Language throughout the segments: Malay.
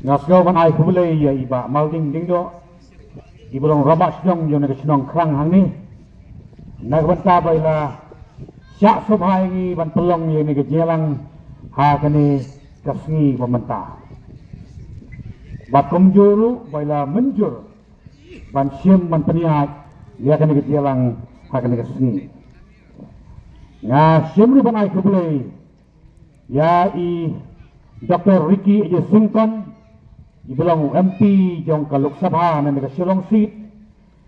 Nasgau man ai kubulai ya iba malding ding do ibolong rabak sinong yo naga sinong krang hang ni nagbanta baila syak sobhai ni ban pelong ye naga jelang ha kani kasngi pementa bat kumjuru baila menjur ban siem ban peniat ya kani jelang ha kani kasngi nga siem ru ban ai kubulai ya i Dr. Ricky Ejasington ibelang MP jong ka Lok Sabha na naga Shillong seat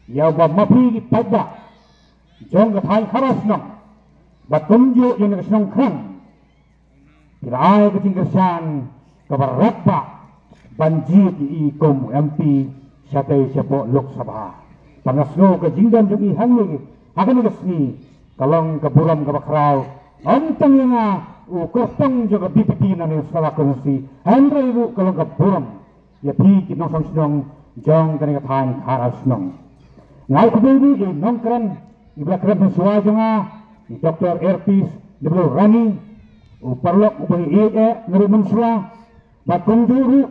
yaw ba mapi pada jong ka thai kharas nong bat kumju jong naga Shillong krang kirai ka tingkasan ka barabba banjit i kom MP syatay siapo Lok Sabha pangasno ka jingdan jong i hangni hagan naga sni kalong ka buram ka bakraw antang nga ukurtang juga pimpinan yang salah konsi Andre itu kalau ke buram ya pi kita nong senong jong kena katakan haras nong ngai kubeli di nong keren ibla keren sesuai jonga Dr. Erpis dibelu rani uparlok ubeli ngerumun sua bakung juru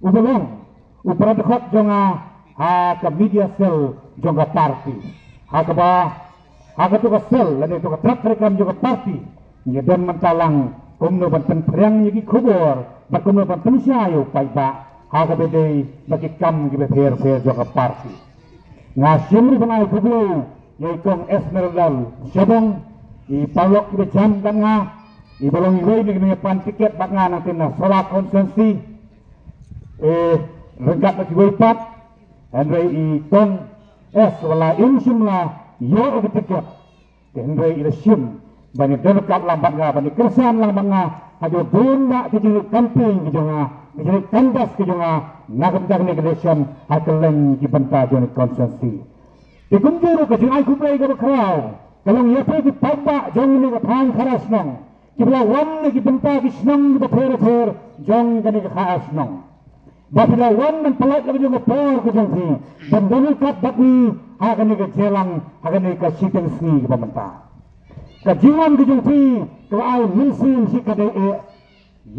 ubelong uparadekot jonga ha ke media cell jonga party ha ke bah ha ke tu ke cell lalu tu ke track rekam juga party ya don mentalang kumno banten perang yagi kubur bat kumno banten siayo pai ba ha ka bede bagi kam gi befer fer joka parti ngasim ri banai kublu yai kong Esmeralda sabong i palok gi jam dan nga i bolong i ni pan tiket bak nga nang tina solat konsensi regat bagi wipat andre i kong wala insimla yo gi tiket andre i resim banyak dekat lambat nga banyak kersan lambat nga hajo bunda kijing camping kijunga kijing kandas kijunga nagam ni kedesian hakeleng ki banta joni konsensi ikunjuru kijing ai kubai ga kraw kalong yape ki pamba jong ni ga thang kharas nong kibla wan ni ki banta ki snong ga pher pher jong ga ni khaas nong bapila wan man pelat ga jong por ko jong thi bandani kat bakni ha ga ni ga jelang ha ga ni ka siteng sni ga banta kajian kejumpi kalau minsin si kadai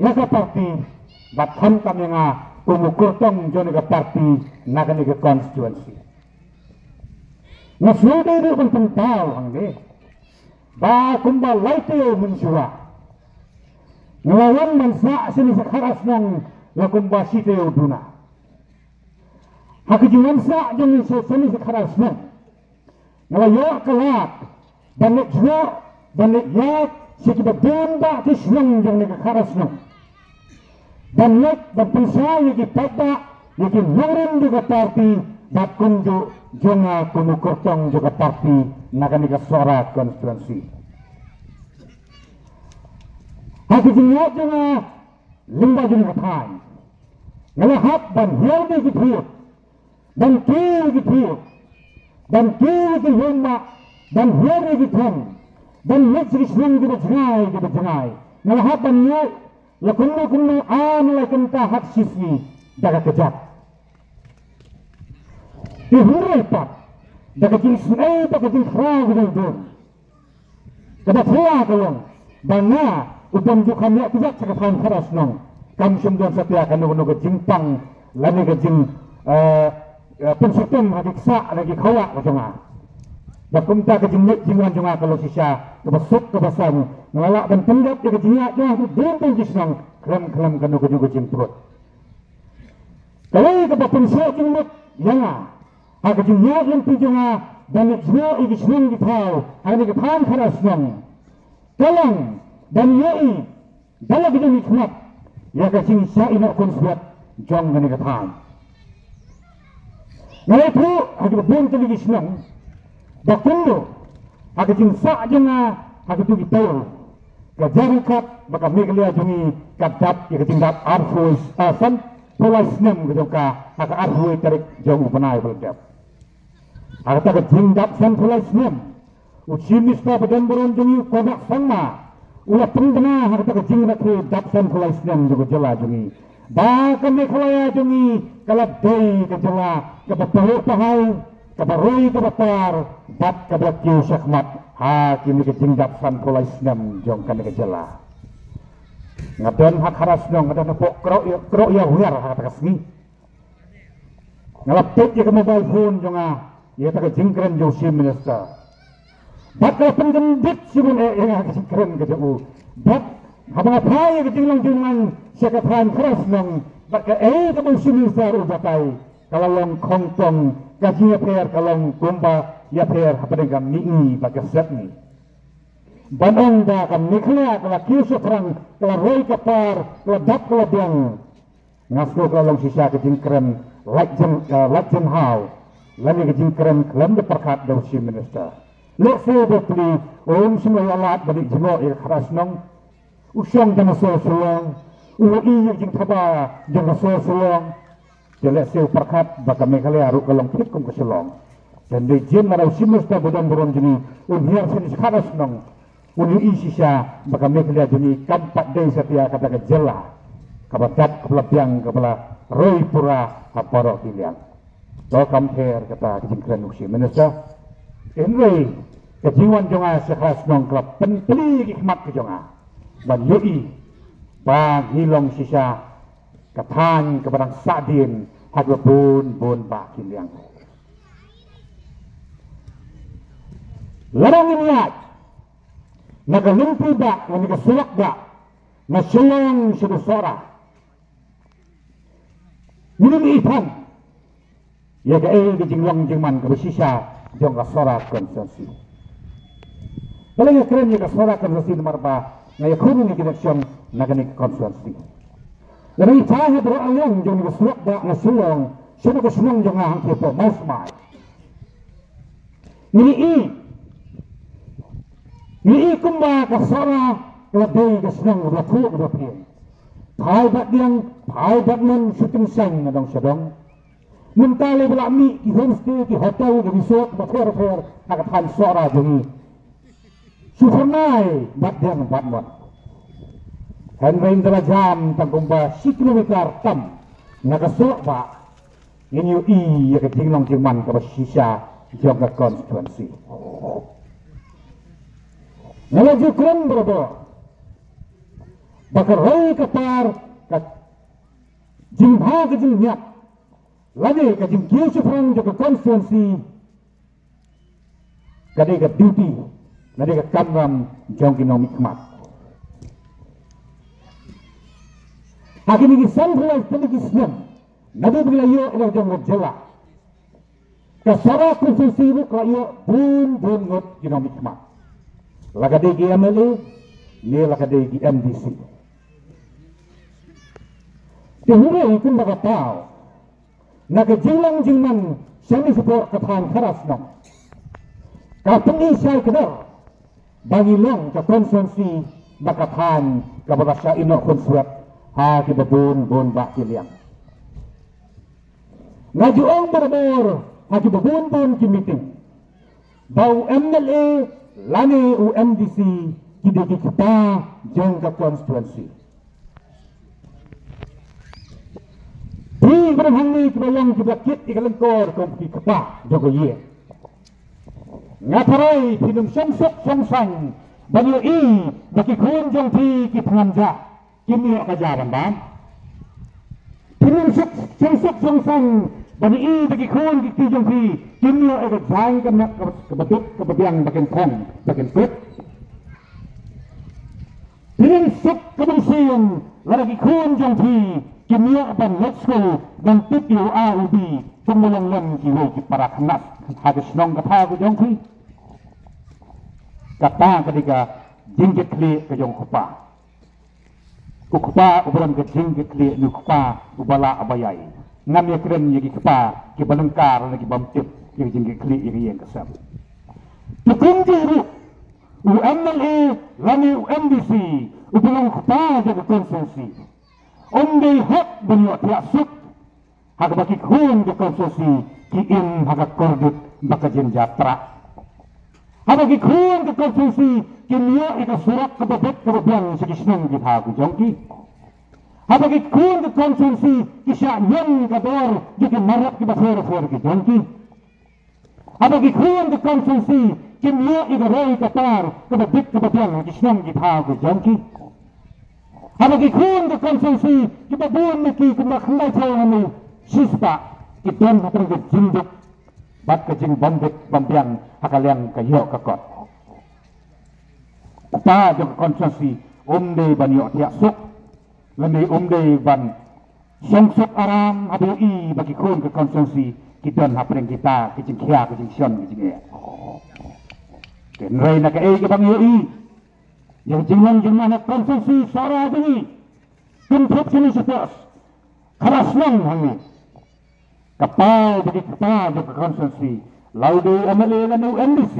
yaga parti bathan kami nga kumukurtong joni ka parti nagani ka constituency nasude do kon tentang hangde ba kumba laite munsura ngawan mansa sini sakharas nang lakumba site uduna hakijuan sa joni sini sakharas nang ngayo kalat banyak jua banyak yak sekitar benda di senang yang mereka karas nong banyak berpisah yang pada yang nurun juga parti bakun jonga kumu kosong juga parti naga nika suara konstituensi hakikatnya jonga limba jonga thai ngelahat dan hialnya gitu dan kiri gitu dan kiri gitu dan hialnya gitu dan lagi senang kita jengai ngelahatannya ya kumno la kenta hak sisi daga kejap dihurepat daga jing sunai daga jing frag dun kada thua kalong banga udam jukamnya tidak cakapang keras nong kam semdon setia kan nugo jingpang lani ke jing pensitum hakiksa lagi kawak kacunga bakumta ke jingan jonga kalau sisa kebesuk kebesan ngelak dan tenggap ke jingat jonga tu benteng jisnang krem kanu ke jingprut kalau ke bapensa jingmut yanga ha ke jingat yang jonga dan jina iki jisnang di pau ani ke pan kharas nang tolong dan yai dalam bidang hikmat ya ke jing sa ina konsuat jong ngani ke pan ngai tu ha ke benteng jisnang bakundo aku cinta jenga aku tu kita kajarkat baka meglia jungi kadap ya ketingkat arfus asan polasnem gitu ka aku arfus tarik jauh penai beldap aku tak ketingkat san polasnem ucimis ta badan boron jungi kodak sama ulah pendena aku tak ketingkat tu dap san polasnem juga jela jungi baka meklaya jungi kalap dei ke jela ke betul pahai kabaroi kabatar bat kabakyu sakmat hakim ke jinggap san kolai senam jong kan ke jela ngadon hak haras nong ngadon pok krok ya huar hak kasni ngalapet ya ke mobile phone jonga ya ta ke jingkren jo sim minister bakal pengendit sibun yang ke jingkren ke jo bak habang apa ya ke jinglang jungan siaka pran haras nong bakal ke mo sim minister ubatai kalau long kongtong gajinya per kalau gomba ya per apa dengan mii bagai set ni banong da kan nikla kalau kiusu perang kalau roy kapar kalau dak kalau biang ngasko kalau sisa kejingkren legend how lagi kejingkren kelam de perkat dari si minister lekse bepli semua alat balik jemo ya keras nong usang jangan solong ui jing thaba jangan solong jelek se perkat baka mekale aru kalong pitkum ke selong dan de jem marau simusta bodan boron jini unhiar sen kharas nong uni isisa baka mekale jini kampat de setia kata ke jela kabatat kepelapiang kepala roy pura aparo piliang lo compare kata jingkren usi menesa enrei kejiwan jonga sekhas nong klap penpeli hikmat ke jonga ban yoi bang hilong sisa katan kepada sadin hadwa bun bakin yang larang niat nagalumpi dak nagasulak dak nasulong sedusora minum ipan ya kae dijinglong jingman kabisisa jong kasora konsensi paling keren ya kasora konsensi nomor ba ngaya kuno ni kineksyon nagani konsensi Dari cahaya berayang jong ngesulak dak ngesulong sino kesenong jong ahang kepo mausmai ni kumba kasara lebih kesenong berlaku berlapian Thai bat men syuting sang nadong sedong mentale belami di homestay di hotel di resort bater agak han sora jongi supernai bat yang bat mod Henry jam tangkumba 10 kilometer tam nagasulak ba inyo ya ketinglong jingman ka sisa jong ka konstituensi nalaju kren berapa bakar roy kapar ka jingha ke jingnyap lagi ka jingkiu sufrang jong ka konstituensi kade ka duty nade ka kamram jong kinong hikmat Hakim ini sampai peligi senang, nabi bila yo ila jong jela. Kasara konsensi bu kayo bun ngot jinong hikmat. Lagade gi MLA, ni lagade gi MDC. Tehuri ikun baga tao. Naga jilang jingman semi support katan keras nong. Kapeng isay kedar bagi long ke konsensi bakatan kabarasa ino konsuat haki babun bak kiliang ngajuang berbor haki babun ki meeting bau MLA lani UMDC kide kita jong ka konstituensi di berhangni kebayang kibakit ikalengkor kom ki kapa jogo ye ngaparai pinum samsuk samsang banyo baki kun jong pi ki panganja kini kajaran bang pinusuk sungsang bani bagi kun di jong pi kini ada jang kena kebetuk kebebiang bagian kong bagian kut pinusuk kebensian lagi kun jong pi kini ban let's go dan pipiu AUB pemulungan kiwo ki para kenas hadis nong kata jong pi kata ketika jinjit kli ke jong kupa Kupa ubaran kecing kekli nukupa ubala abayai ngam ya keren yagi kupa ki balengkar lagi bamtip yagi jing kekli iri yang kesam tukung jiru UMLA lani UMDC ubalang kupa jaga konsensi onde hak banyak tiak suk hak baki kun ke konsensi ki in hak kordut baka jenjatra Habagi kun ke konsensi kimia ika surat kebabet kebebiang segisnong kita kujongki. Habagi kun ke konsensi kisah nyong kador jika marap kita fer kujongki. Habagi kun ke konsensi kimyo igaroi kapar kebedik kebedian kisnong kita ke jangki haba kikun ke konsensi kita buon niki kemakhlai tawani sispa kitan hapang ke jinduk bat ke jing bombek bambiang hakaliang kayo kakot ta jong konsensi umde ban yo tiak suk lende umde ban songsuk aram habui bagi kun ke konsensi kitan hapang kita kicing kia kicing sion kicing ya kenrai nak ke bang yoi yang jinglang jinglang nak konsensi sara ini kumpul sini sepas keras lang hangi kapal bagi kapal ke konsensi laude amale lanu NDC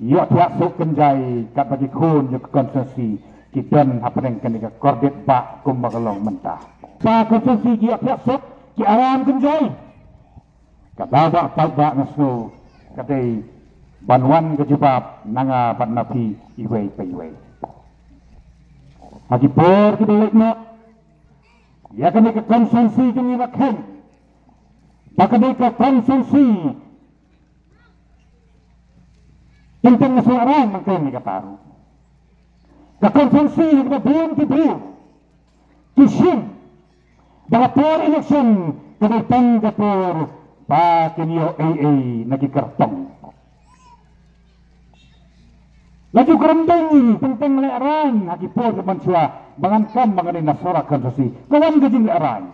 yo tiak sok kenjai kat bagi kun ke konsensi kitan apa yang kena ke kordet bak kumbagalong mentah pa konsensi yo tiak sok ki aram kenjai kababak tabak nasno kadai banwan kejebab nanga bat napi iwei peiwei hagi por ki balik na ya kani ke konsensi kini rakhen bakani ke konsensi tentang nasuaran mangkay ni kataru ke konsensi ke buon ki brio kishin baka por election kadai tang ke por pa kinyo AA nagikartong lagi kerembang tentang leran hagi por ke manusia bangankan mengenai nasara konsensi kawan gajing leran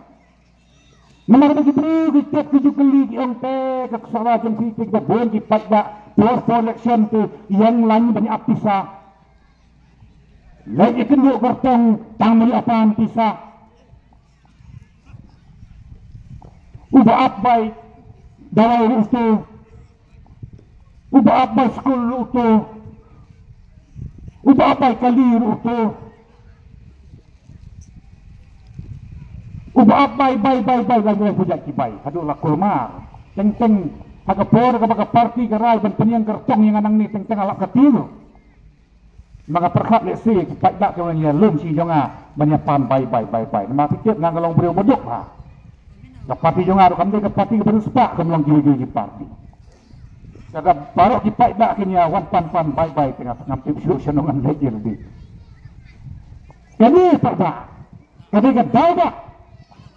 nomor bagi beri kita tujuh kali yang ke kesalahan kritik ke buon ki pada por election tu yang lain banyak apisa lagi kenduk kartong tang mali apaan pisah ubah abai dalai itu ubah abai sekolah itu ubah abai kalir itu ubah abai bay lagi pujak kibai aduh lah kulmar teng hagapor kapag party karay ban penyang kartong yang anang ni teng alap katino mga perkat lesi kipai dak kawan ya lum si jonga banyak pan bay nama pikir ngang kalong beriu bodok ha kapati jonga ro kamde kapati baru sepak kamlang gili party kada baru kipai dak kinya wan pan bay tengah ngampi solution ngan lagi lebih jadi pak kada dadak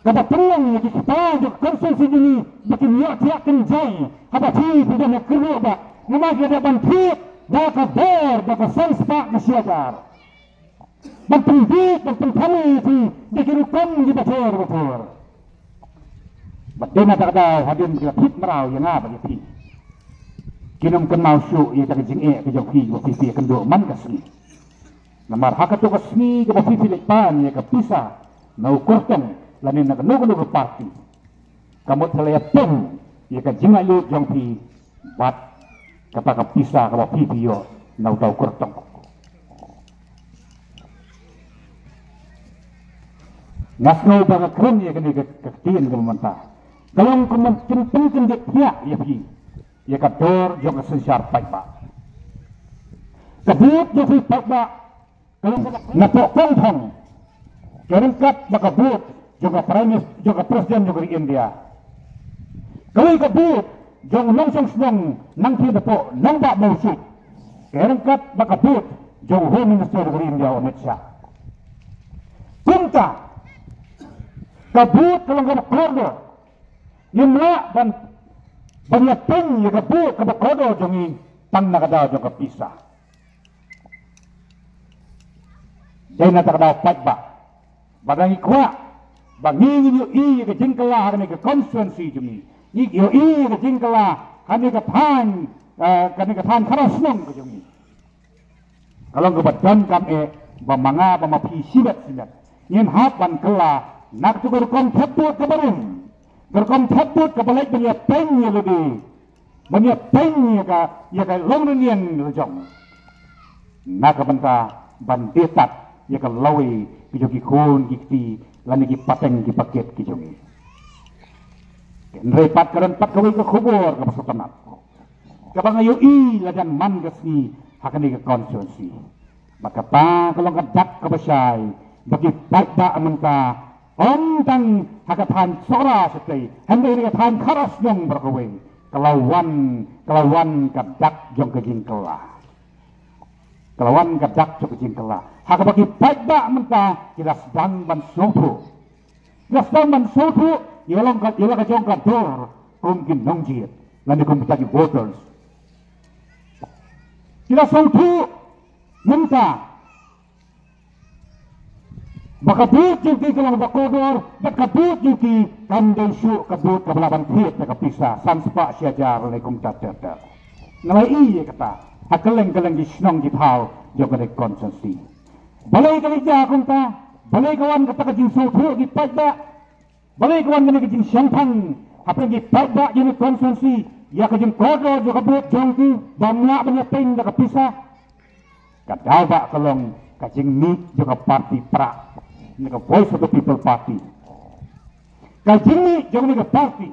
kada perang lagi kita juk konsensi ini makin yo tiak kenjai haba ti tidak nak keru ba nama kada bantu dah kabar dah senspak kesiagar bantu kami ti dikirukan di betul badena tak ada hadin kita hit merau yang apa bagi ti kinum kenal syuk ia tak jing ke joki pipi kenduk man kasni namar hakatu kasni ke pipi lepan ia ke pisah nau kortong lanin nak nugu parti kamu telaya pun ia ke jinga yu jongpi bat kata pisah ke pipi yo nau tau kortong ngasno banga kren ia ke ketien ke mentah kalau kementerian dia pihak ia pergi ia kador jong sensar paiba kedut jofi paiba kalau napok kontong kerengkat makabut juga Prime juga Presiden juga di India kalau kabut jong langsung senang nang tidak po nang tak mau sih kerengkat makabut jong Home Minister dari India Amit Shah kunta kabut kalau nggak berkordo nimla dan banyak peng yang kabut kabakodo jongi tang nakadaw jong kapisa day na takadaw patba badang ikwa bangingin yung iya ka jingkala kami ka constituency jongi yung iya ka jingkala kami ka pan karasnong ka jongi kalau kebetulan kami bamanga bamapi sibat nyen hapan kala naktugur konceput kabarun berkom taput ke balik banyak pengnya lebih banyak pengnya ka long nian rejong nak benta bandetat ya ka lawi kijoki kun gikti lani ki pateng ki paket kijoki repat karan pat kawi ke kubur ke pasotanat kabang ayo i ladan man gasni hakani ke konstitusi maka pa kalau kedak ke besai bagi pada mentah Ontang hakatan sora setai, hendak hakatan karas dong berkawin. kelawan kadak jong kejing kelah. Kelawan kadak jong kejing kelah. Hak bagi baik mentah kita sedang ban sotu. Kita sedang ban sotu ialah kejong kador mungkin nongjit lalu kompetisi voters. Kita sotu mentah. Makabut juga kalau bakodor, makabut juga kandai syuk kabut kabelaban tiap nakapisa sanspa siajar lekum tata. Nalai iya kata, hakeleng-keleng di senong di hal jaga de konsensi. Balai kali jakong ta, balai kawan kata kajing sotu di pajak, balai kawan kena kajing syampang, apa di pajak jenis konsensi, ya kajing kodor juga kabut jongki, banyak peng nakapisa. Kadabak kelong kajing ni juga parti pra. Ini ke Voice of the People Party. Kajing ni jangan ni ke party.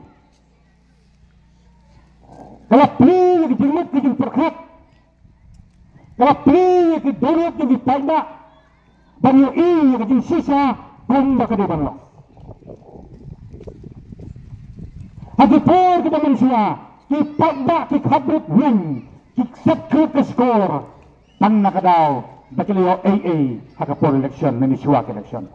Kalau beli ke jengmet ke jeng perkat. Kalau beli ke donat ke pajak. Banyak ini ke jeng sisa bomba ke depan lo. Hati por kita manusia. Ki pajak ki kabut win. Ki sekut ke skor. Tanah kadau. Bacalio AA hakapor election nani suak election.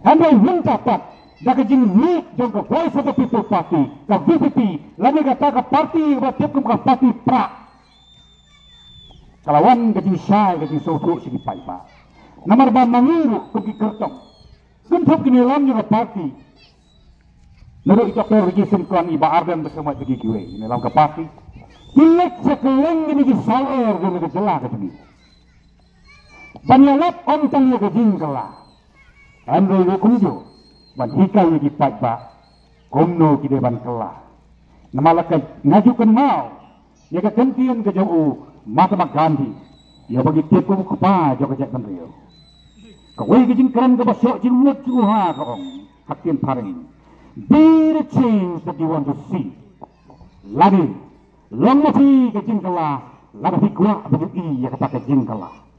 Andai minta pat dakajing ni jong ke Voice of the People Party ke VPP lani kata ke parti tiap ke parti pra. Kalawan kajing syai kajing sotu sigi paipa. Namar ban mangiru kuki kertong. Kuntup kini lam juga parti. Lalu itu per regisen kuan iba ardan bersama sigi kiwe. Ini lam ke parti. Kilek sekeleng ini kisawer kami kejelah kajing. Banyalap ontang yang kejingkala. Andai lukunjo. Ban hikai yang dipajak. Komno kideban kelah. Namalaka ngajukan mau. Ya kekentian ke jauh. Mahatma Gandhi. Ya bagi tipu kepa jauh kejak menrio. Kawai kejingkaran ke basok jilmut juha kaong. Hakin paring. Be the change that you want to see. Lagi. Long mafi kejingkala. Lagi kuat bagi iya kata kejingkala.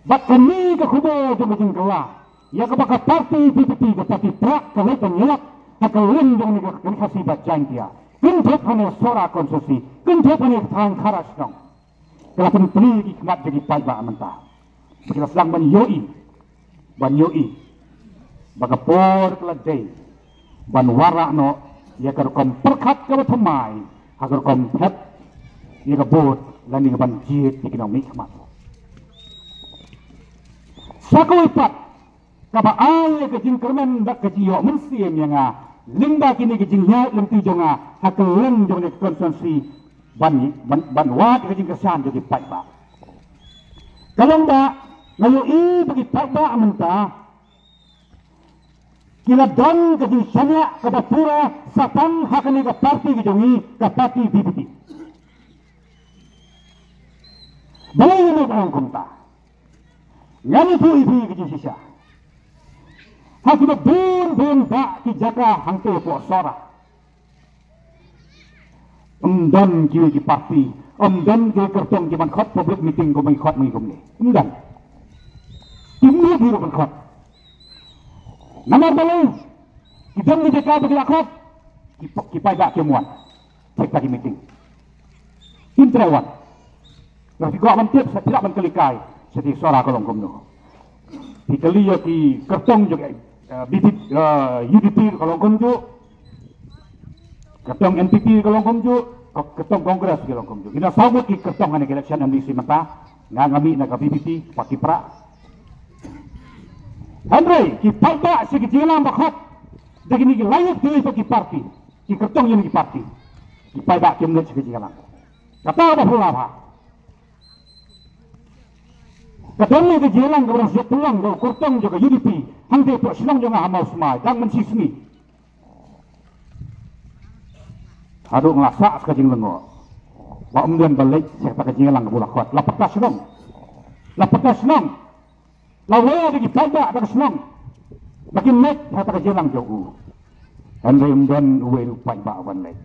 Bahkan ni ke kubo jom kejing kelah. Ya kepada parti PPP ke parti prak ke lepan nyelak. Hakalin jom ni ke kasih bacain dia. Kentup hanya suara konsensi. Kentup hanya terang karas dong. Kalau pun beli hikmat jadi pajak mentah. Kita sedang ban yoi. Baga por keladai. Ban warak no. Ya kerkom perkat ke batamai. Agar kom pet. Ya kebut. Lani ke ban jit dikenal hikmat. Sako ipat kaba ay kejing kermen dak kejiyo mensiem yang limba kini kejing nyat lenti jonga hakelen jong konsensi ban wat kejing kesan jadi pajak. Kalau ndak ngayu bagi pajak mentah kila don kejing sanya kaba pura satang hakani ke parti kejongi ke parti BPP. Balai ini orang konta. Yang itu ibu kejing sisa. Hakibat bun tak kijaka hangte po sora. Umdan kiri ki parti. Umdan kiri kertong kiman khot public meeting ko may khot may kumni. Umdan. Timur biru kan khot. Namar balay. Kidang ni jaka bagi khot. Kipay ba kemuan. Cek lagi meeting. Intrewan. Tapi kau mentip tidak menkelikai. Jadi suara kolong kumno. Dikeliyo ki kertong juga UDP kolong kumjo. Kertong NPP kolong kumjo. Kertong kongres kolong kumjo. Kita sambut ki kertong ane election MDC mata. Ngami na ka BPP pati pra. Andre ki pagba si kijilang bakhat. Dagini ki layak dili pa ki parti. Ki kertong yun ki parti. Ki pagba ki mnet si kijilang. Kata ba pula ba? Kadang ke jelang ke orang siap pulang ke kurtong juga UDP. Hangte po silang juga hamal semai. Dang mensismi. Aduh ngelasak sekajing lengo. Wa umdian balik saya pakai jelang ke bulah kuat. Lapetas senang. Lapetas senang. Lawaya di pajak pakai senang. Makin naik saya pakai jelang jauh. Andai umdian uwe lupai bakwan naik.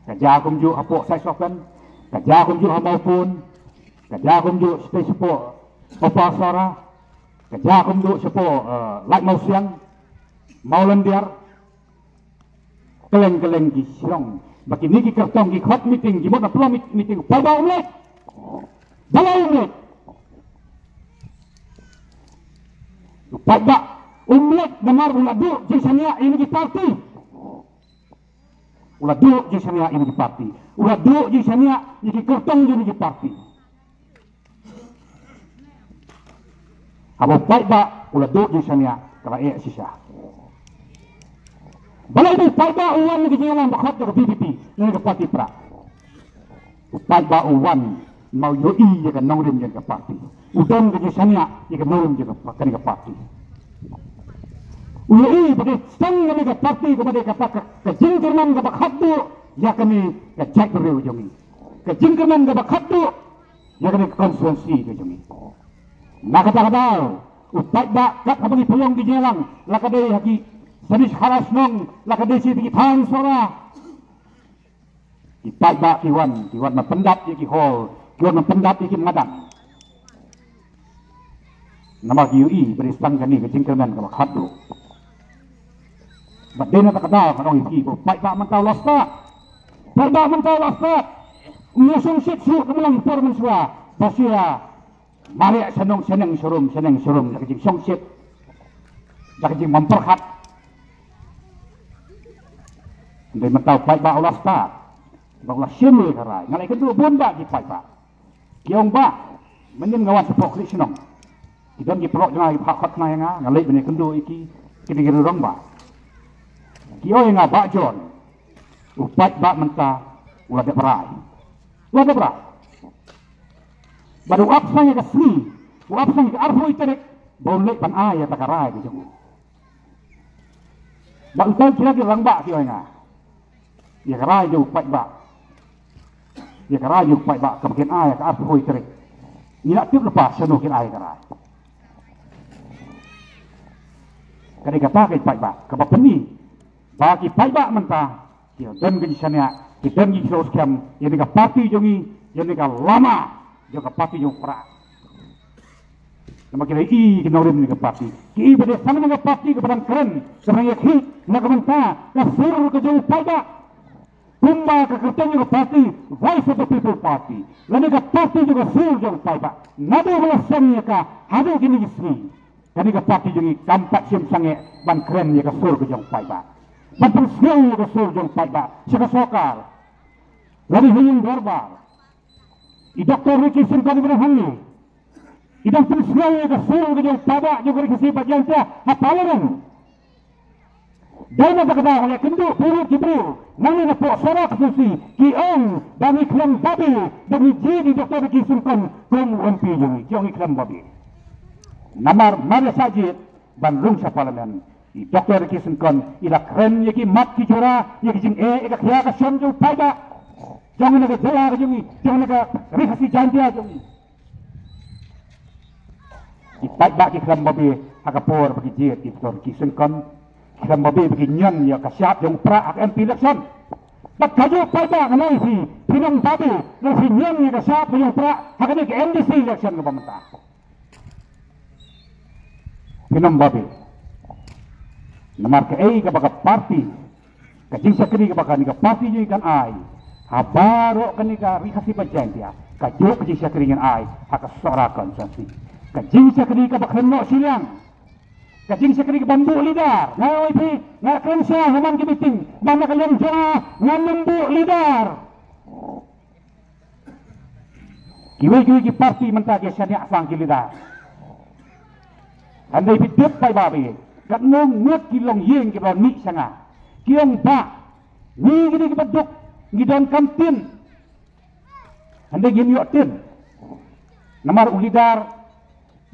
Kajakum ju apok saya sokan. Kajakum ju hamal pun. Kajakum ju sepo opasara, kajakum ju sepo light mau siang, mau lendiar, keleng-keleng di Sirong bagi niki kertong di hot meeting di mana pelong meeting pada umlek balai umlek pada umlek benar uladu jisanya ini di parti uladu jisanya ini di parti uladu jisanya ini kertong ini di parti abo pada uladu jisanya kalau sisa balai itu pada uwan ni jangan bakhat ke PDP ni ke parti pra pada uwan mau yoi je kan nongrim je ke parti udon ke jisanya je ke nongrim je ke parti yoi pada sang ni ke parti kepada ke jingkerman ke bakhat tu ya kami ke cek rew jomi ke jingkerman ke bakhat tu ya kami ke konstituensi ke jomi nak kata pada kat bagi peluang di jalan la kadai haki Sanis haras nong lakadesi bagi pan suara. Ipai ba kiwan mapendap iki hall, kiwan mapendap iki madang. Nama UI beristan kani kecingkelan kalau khadu. Badena tak kenal kanong iki, pai ba mentau lasta. Pai ba mentau lasta. Ngusung sitsu kemelang formen suara. Basia mari senong surum kecing song sit. Kecing memperhat dari mentau pai ba ulas ta ba syemul karai ngalai kendu bonda di pai ba kiong ba menyem ngawan sepok krisnong kidon di pelok jangan pak khot na nga ngalai bene kendu iki kini rong ba kio nga ba jon upai ba menta ulah de perai baru apsanya ke sni apsanya ke arfu iterek boleh pan aya takarai gitu ba entar kira rong ba kio nga ya kerayu pai ba kebagian ayah ke apa hoi terik ni nak tiup lepas senuh kin ayah kerai kadai kata ke pai ba ke bapeni bagi pai ba mentah dia dan ke jisanya kita ni terus kiam yang ni parti jongi yang ni lama juga parti jong pra nama kira i kenorim ni parti ki bade sama ni parti ke badan keren sebenarnya ki nak mentah nak suruh ke jong pai ba Kumba kekerjaan juga parti, Voice of the People Party. Lalu ke parti juga sul jong pai ba. Nado belasangnya ka, hado kini gisri. Kani ke parti jongi kampak sim sange ban keren ya ke sul ke jong pai ba. Ban persel ya ke sul jong pai ba. Sika sokal. Lalu huyung berbar. I Dr. Ricky Singkani berhangi. I Dr. Persel ya ke sul ke jong pai ba juga Ricky Singkani hapalan. Dana berkata oleh kenduk buru Jibril nami na po sorak susi kiong dan iklan babi dan jini Dr. Ricky Singkani kum MP yung kiong iklan babi namar mada sajid ban lung sa parlemen i Dr. Ricky Singkani ila kren yaki mat ki jura yaki jing ika kya ka syam jong pai ba jong na ka jela ka jongi jong na ka rihasi jantia jongi i pai ba ki iklan babi hakapor bagi jid i Dr. Ricky Singkani kita mobil beginian ya kasiap yang pra MP election. Pak kajo pada kanai si pinong babi, beginian ya kasiap yang pra hakane ke MDC election ke pemerintah. Pinong babi. Namar ke ai ke baka parti. Kajing sakri ke baka ni ke parti ni kan ai. Habaro kan ni ka rikasi pajen dia. Kajo kajing sakri kan ai hak sorakan sansi. Kajing sakri ke baka no silang. Kajing sekali ke bambu lidar, ngawai pi, ngak kensa haman ke meeting, mana kalian jauh ngambu lidar. Kiwi ki parti mentah ke syariah sang ke lidar. Andai pi dep pai babi, kat nong ngut kilong yeng ke bawah ni sanga. Kiong ba, ni gini ke beduk, ngidon kantin. Andai gini yotin. Namar ulidar,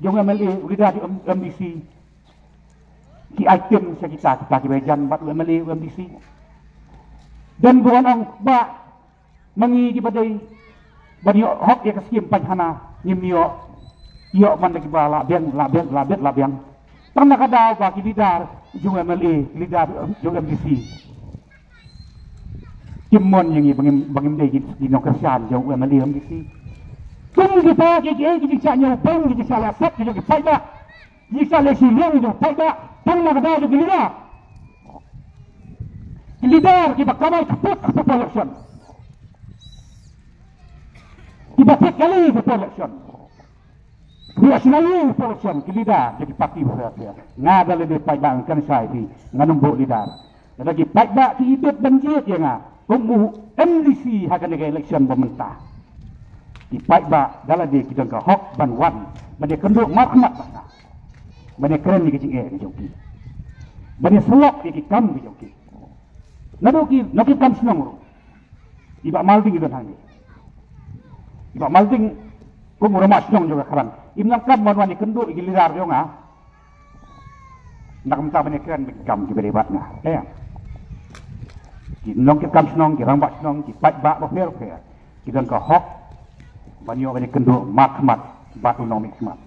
jong MLA ulidar di MDC. Ki item kita kibajan bat UMLA UMDC dan bukan ang ba mangi di badai bani hok ya keskim panhana nyimio yo man ki ba labiang tanah kada ba ki lidar jung UMLA lidar jung UMDC kimon yang bangim dai di nokersan jung UMLA UMDC tung kita ki caknya bang ki salah sat ki faida jika lesi liang itu faida tang nak dah juga lidah. leader kita kamai kaput election. Kita kali election. Dia senang election leader jadi parti berapa. Ngada lebih pajak kan saya di nganumbuk leader. Lagi pajak hidup banjir ya ngah. Tunggu MDC akan ada election pemerintah. Di pajak dalam dia kita ke hok banwan. Bani kenduk marhamat mana. Bani keren di kecing ke joki. Bani selok di kam ke joki. Nado kam senang. Iba malding itu nanti. Iba malding kumur masnyong juga kerang. Imnang kam wanwani kenduk gilirar yo nga. Nak mentah bani keren kam di beribat nga. Ya. Nong kam senong kirang bak senong ki pajak fair. Kita ke hok bani yo bani kenduk marhamat batu nomik smart.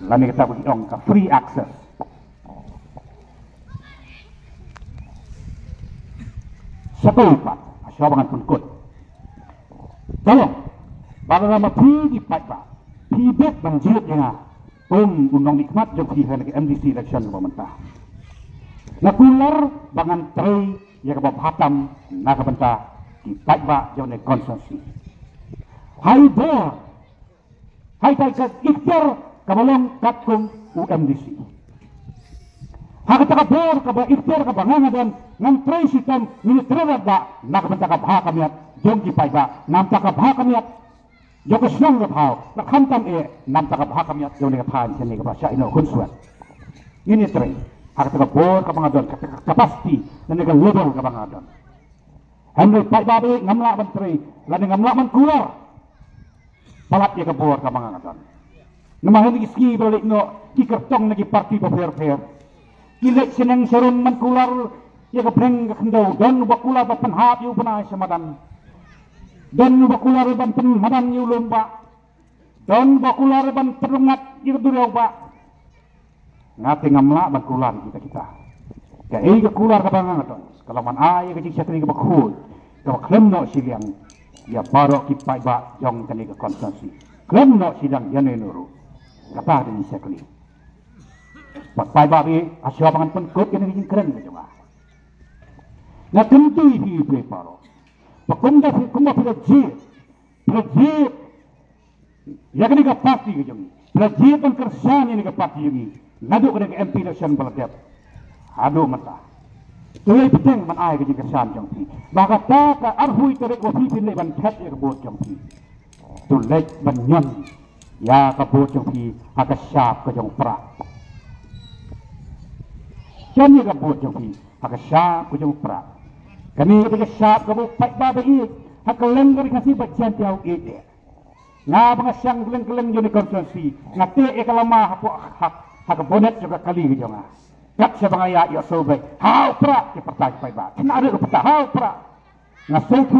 Lami kita bagi orang ke free access. Satu pak, asyabangan pun kot. Tolong, baru nama pi di pajak, pi bet banjir dengan undang nikmat jauh di hari MDC election pemerintah. Nakular bangan tray ya kebab hatam nak bentah di pajak jauh dari konsensi. Hai bor, hai kai ikhtiar kabalong katkong UMDC. Hakata kabor kaba ikhtiar kaba nganadan ngam tray sistem militer da nakabenta kabha kamiat jong kipaiba namta kabha kamiat joko snong kabha nakhantam namta kabha kamiat jong ni kabha sini kabha sya ino hunsuat. Ini tray hakata kabor kaba ngadon kapasti dan ni level kaba ngadon. Henry paiba be ngamla ban tray lan ngamla man kuar. Palat ya kabor kaba ngadon. Namahan iski balik no ikertong lagi parti fair. Kilek seneng serun mankular ya kebreng kendau dan bakular penhat yu penai semadan. Dan bakular ban penmadan yu lomba. Dan bakular ban perungat yu durau ba. Ngate ngamla bakular kita. Kai bakular kabangan aton. Kalau man ay kecik satri ke bakul. Kalau klem no siliang ya barok kipai ba jong kani ke konsensi. Klem no sidang ya nuru. Kata ada Indonesia kali. Pakai babi asal pangan penkut yang ini keren gitu mah. Nak tentu ini preparo. Pakumda pelajir. Ya kan ini parti gitu. Pelajir dan kersan ini ke parti ini. Ngaduk ke MP election pelajat. Aduh mentah. Tuai penting man ai ke kersan jongpi. Baka tak arhui terek wafi pilih ban chat ya kebut jongpi. Tulek ban nyon. Ya kabut jongpi agak syap ke jong perak. Jadi kabut jongpi agak syap ke jong perak. Kami ketika syap kabut paik babe ik. Hak lenggar kasih bacian tiaw ik. Nga pengasyang keleng-keleng joni konsensi. Ngate ekalama hak bonet juga kali ke jonga. Kat siya bangaya ya sobek. Hau perak ke pertai paik ba. Kena ada ke pertai hau perak. Ngasuku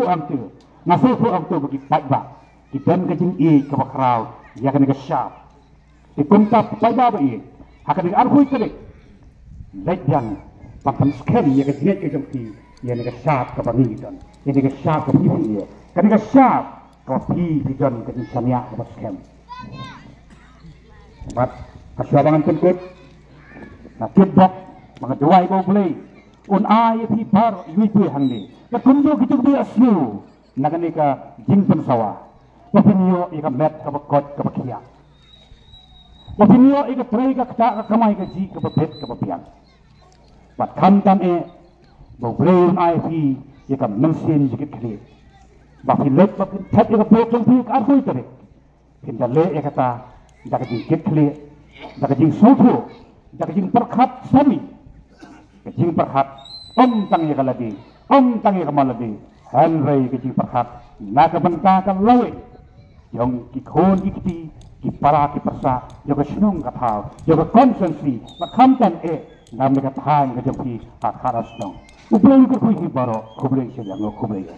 am tu bagi paik ba. Kitan kejing ik ke bakrau. Ya kan ke syap. Dikunta paik ba ik. Hak ke arhui ke dik. Lejang papan sekali ya ke jenet ke jongki. Ya ke syap ke pangidon. Ya ke syap ke pipi ya. Kan ke syap kopi di jon ke insania ke baskem. Mat asyabangan penkut. Nah kibok mga duway mo play. Un ay pibar yuipi hangdi. Kakundo gitu bi asnu. Nagani ka jingpen sawa. Wapinyo ika met ka bakot ka bakiya. Wapinyo ika tray ka kata kamay ka ji ka babet ka babiyan. Pat kantan bo play un ay ika mensin jikit kali. Bafilet bapin tet ika botong pi ka arhoy tarik. Pindale ika ta daga jingkit kali. Daga jing soto. Daga jing perkhat sami. Kajing perkhat tang ika ladi. Tang ika maladi. Henry kajing perkhat nakabentakan lawi. Yang kikon ikti kipara kipersa juga senong katau juga konsensi makamtan nam mereka tahan kejampi hak haras dong. Ublay ko kuy baro kublay siya ngo kublay.